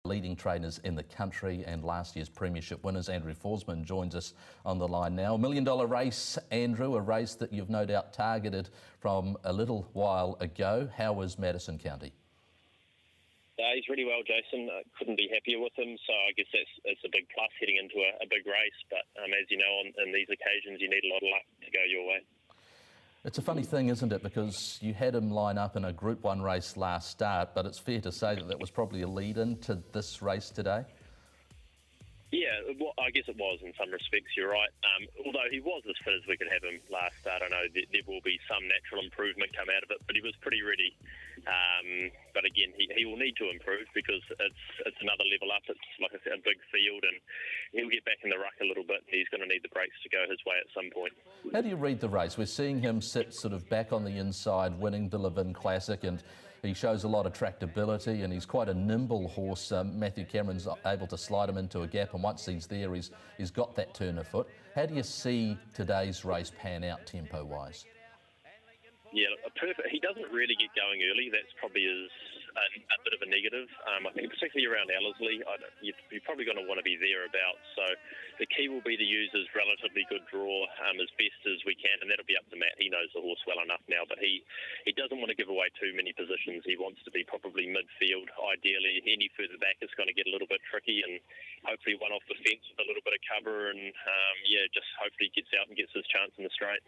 leading trainers in the country and last year's premiership winners. Andrew Forsman joins us on the line now. $1 million race, Andrew, a race that you've no doubt targeted from a little while ago. How was Madison County? He's really well, Jason. I couldn't be happier with him, so I guess that's a big plus heading into a big race. But as you know, on these occasions, you need a lot of luck to go your way. It's a funny thing, isn't it? Because you had him line up in a Group 1 race last start, but it's fair to say that that was probably a lead-in to this race today. Yeah, well, I guess it was in some respects, you're right. Although he was as fit as we could have him last start, I know there will be some natural improvement come out of it, but he was pretty ready. But again, he will need to improve because it's another level up. It's, like I said, a big field, and he'll get back in the ruck a little bit, and he's going to need the brakes to go his way at some point. How do you read the race? We're seeing him sit sort of back on the inside, winning the Levin Classic, and he shows a lot of tractability, and he's quite a nimble horse. Matthew Cameron's able to slide him into a gap, and once he's there, he's got that turn of foot. How do you see today's race pan out tempo-wise? Yeah, perfect. He doesn't really get going early. That's probably a bit of a negative. I think particularly around Ellerslie, you're probably going to want to be thereabouts. So the key will be to use his relatively good draw as best as we can, and that'll be up to Matt. He knows the horse well enough now, but he doesn't want to give away too many positions. He wants to be probably midfield. Ideally, any further back is going to get a little bit tricky, and hopefully one off the fence with a little bit of cover, and just hopefully gets out and gets his chance in the straight.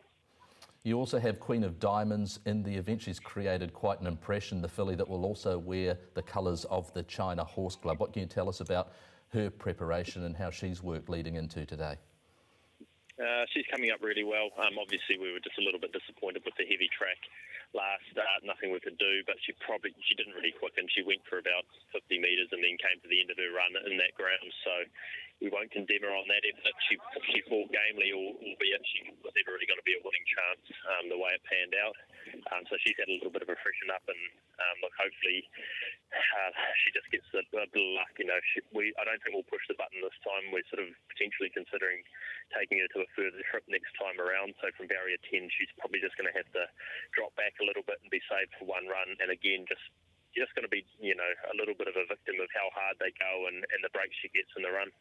You also have Queen of Diamonds in the event. She's created quite an impression, the filly that will also wear the colours of the China Horse Club. What can you tell us about her preparation and how she's worked leading into today? She's coming up really well. Obviously, we were just a little bit disappointed with the heavy track last start. Nothing we could do, but she didn't really quicken. She went for about 50 metres and then came to the end of her run in that ground. So we won't condemn her on that effort. She fought gamely, albeit she was never really going to be a winning chance the way it panned out. So she's had a little bit of a freshen up, and hopefully she just gets a bit of luck. I don't think we'll push the button this time. We're sort of potentially considering taking her to a further trip next time around. So from barrier 10, she's probably just going to have to drop back a little bit and be saved for one run. And again, just going to be, a little bit of a victim of how hard they go and the breaks she gets in the run.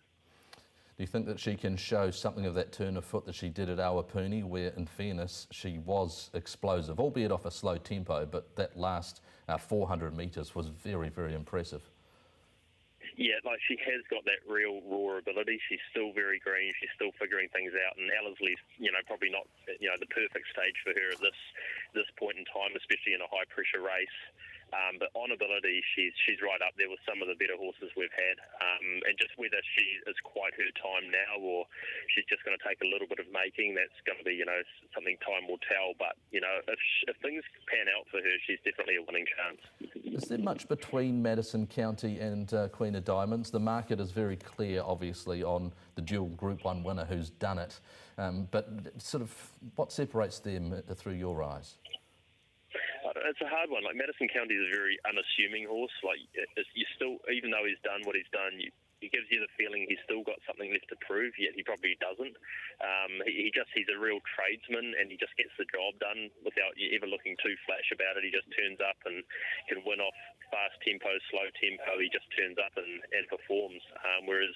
Do you think that she can show something of that turn of foot that she did at Awapuni, where, in fairness, she was explosive, albeit off a slow tempo, but that last 400 metres was very, very impressive? Yeah, she has got that real raw ability. She's still very green. She's still figuring things out. And Ellerslie's, probably not, the perfect stage for her at this point in time, especially in a high-pressure race. But on ability, she's right up there with some of the better horses we've had. And just whether she is quite her time now or she's just going to take a little bit of making, that's going to be, something time will tell. But, if things pan out for her, she's definitely a winning chance. Is there much between Madison County and Queen of Diamonds? The market is very clear, obviously, on the dual Group 1 winner who's done it. But sort of what separates them through your eyes? It's a hard one. Madison County is a very unassuming horse. You still, even though he's done what he's done, it gives you the feeling he's still got something left to prove, yet he probably doesn't. He's a real tradesman, and he just gets the job done without you ever looking too flash about it. He just turns up and can win off fast tempo, slow tempo. He just turns up and performs. Whereas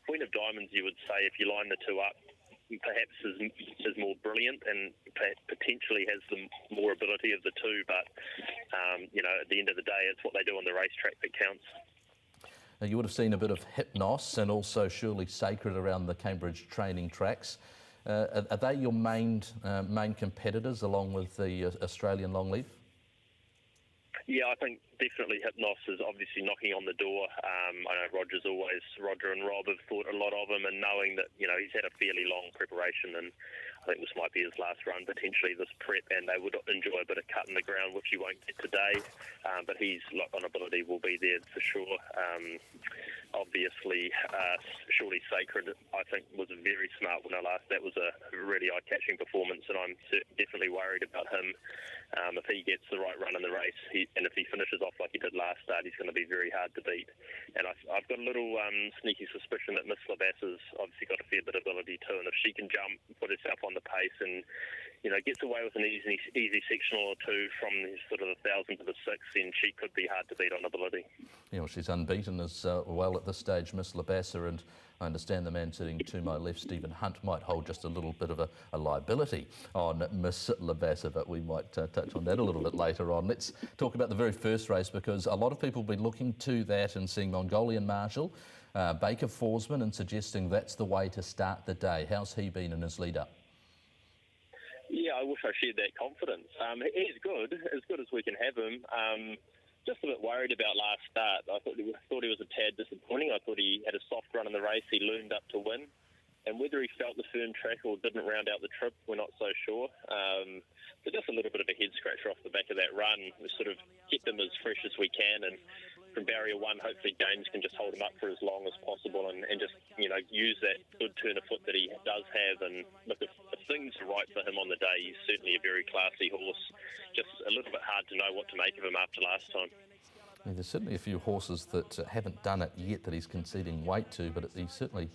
Queen of Diamonds, you would say, if you line the two up, perhaps is more brilliant and potentially has the more ability of the two, but at the end of the day, it's what they do on the racetrack that counts. Now, you would have seen a bit of Hypnos and also surely Sacred around the Cambridge training tracks. Are they your main competitors along with the Australian Longleaf? Yeah, I think definitely Hypnos is obviously knocking on the door. I know Roger and Rob have thought a lot of him, and knowing that, he's had a fairly long preparation, and I think this might be his last run, potentially, this prep, and they would enjoy a bit of cut in the ground, which he won't get today. But his lock-on ability will be there for sure. Obviously, surely Sacred, I think, was a very smart winner last. That was a really eye-catching performance, and I'm definitely worried about him. If he gets the right run in the race, and if he finishes off like he did last start, he's going to be very hard to beat. And I've got a little sneaky suspicion that Miss Labass has obviously got a fair bit of ability too, and if she can jump, put herself on the pace and gets away with an easy sectional or two from the sort of the 1,000 to the 6, then she could be hard to beat on ability. Yeah, well, she's unbeaten as well at this stage, Miss Labassa, and I understand the man sitting to my left, Stephen Hunt, might hold just a little bit of a liability on Miss Labassa, but we might touch on that a little bit later on. Let's talk about the very first race, because a lot of people will be looking to that and seeing Mongolian Marshal, Baker Forsman, and suggesting that's the way to start the day. How's he been in his lead-up? Yeah, I wish I shared that confidence. He's good as we can have him. Just a bit worried about last start. I thought he was a tad disappointing. I thought he had a soft run in the race. He loomed up to win. And whether he felt the firm track or didn't round out the trip, we're not so sure. So just a little bit of a head scratcher off the back of that run. We sort of kept him as fresh as we can, and from barrier 1, hopefully James can just hold him up for as long as possible and just, use that good turn of foot that he does have. And look, if things are right for him on the day, he's certainly a very classy horse. Just a little bit hard to know what to make of him after last time. Yeah, there's certainly a few horses that haven't done it yet that he's conceding weight to, but he certainly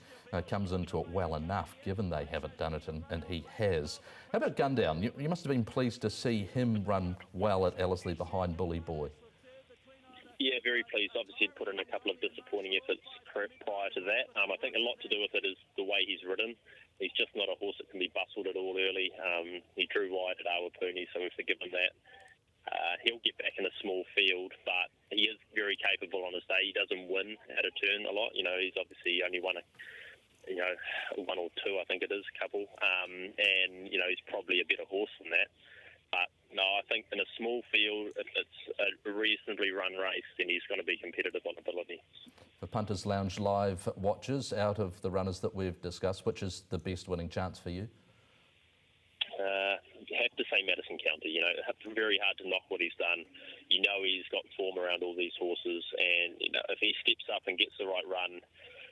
comes into it well enough, given they haven't done it, and he has. How about Gundown? You must have been pleased to see him run well at Ellerslie behind Bully Boy. Yeah, very pleased. Obviously, he'd put in a couple of disappointing efforts prior to that. I think a lot to do with it is the way he's ridden. He's just not a horse that can be bustled at all early. He drew wide at Awapuni, so we forgive him that. He'll get back in a small field, but he is very capable on his day. He doesn't win at a turn a lot. He's obviously only won one or two, I think it is, couple. And, he's probably a better horse than that. But no, I think in a small field, if it's a reasonably run race, then he's going to be competitive on ability. For Punters Lounge Live watchers, out of the runners that we've discussed, which is the best winning chance for you? You have to say Madison County. It's very hard to knock what he's done. He's got form around all these horses, and if he steps up and gets the right run,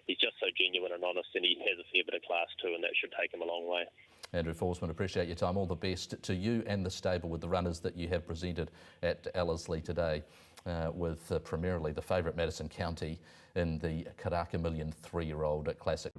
he's just so genuine and honest, and he has a fair bit of class too, and that should take him a long way. Andrew Forsman, appreciate your time. All the best to you and the stable with the runners that you have presented at Ellerslie today, with primarily the favourite Madison County in the Karaka Million 3-year-old Classic.